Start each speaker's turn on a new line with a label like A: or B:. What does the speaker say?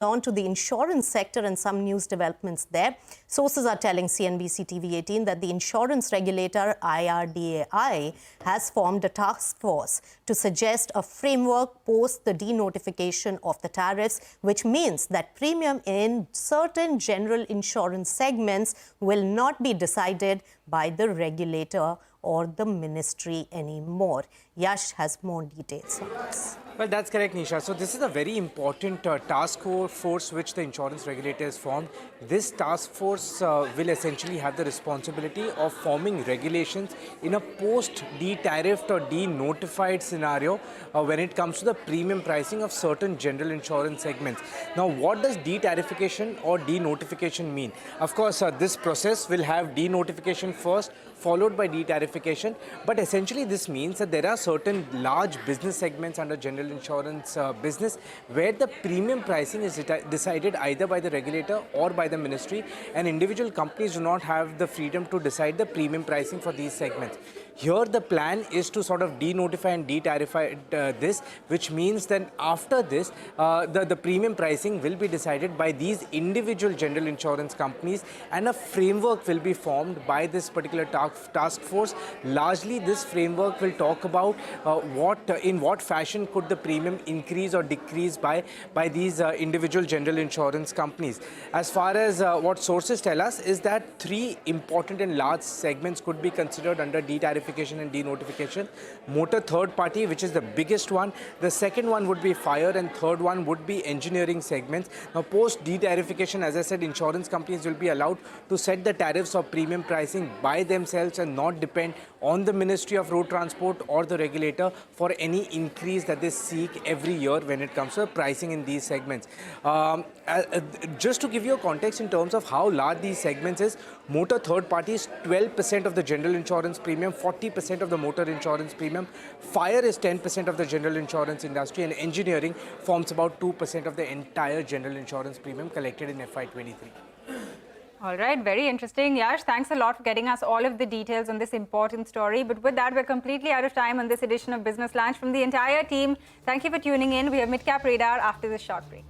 A: On to the insurance sector and some news developments there. Sources are telling CNBC-TV18 that the insurance regulator IRDAI has formed a task force to suggest a framework post the de-notification of the tariffs, which means that premium in certain general insurance segments will not be decided by the regulator or the ministry anymore. Yash has more details on this.
B: Well, that's correct, Nisha. So this is a very important task force which the insurance regulator has formed. This task force will essentially have the responsibility of forming regulations in a post-de-tariffed or de-notified scenario when it comes to the premium pricing of certain general insurance segments. Now, what does de-tariffication or de-notification mean? Of course, this process will have de-notification first, followed by de-tariffication. But essentially, this means that there are certain large business segments under general insurance business where the premium pricing is decided either by the regulator or by the ministry, and individual companies do not have the freedom to decide the premium pricing for these segments. Here the plan is to sort of de-notify and de-tarify this, which means that after this, the premium pricing will be decided by these individual general insurance companies, and a framework will be formed by this particular task force. Largely, this framework will talk about in what fashion could the premium increase or decrease by these individual general insurance companies. As far as what sources tell us is that three important and large segments could be considered under de-tariffication and de-notification. Motor third party, which is the biggest one. The second one would be fire, and third one would be engineering segments. Now, post de-tariffication, as I said, insurance companies will be allowed to set the tariffs or premium pricing by themselves and not depend on the Ministry of Road Transport or the regulator for any increase that they seek every year when it comes to pricing in these segments. Just to give you a context in terms of how large these segments is, motor third party is 12% of the general insurance premium, 40% of the motor insurance premium, fire is 10% of the general insurance industry, and engineering forms about 2% of the entire general insurance premium collected in FY23.
C: All right, very interesting. Yash, thanks a lot for getting us all of the details on this important story. But with that, we're completely out of time on this edition of Business Lunch. From the entire team, thank you for tuning in. We have Midcap Radar after this short break.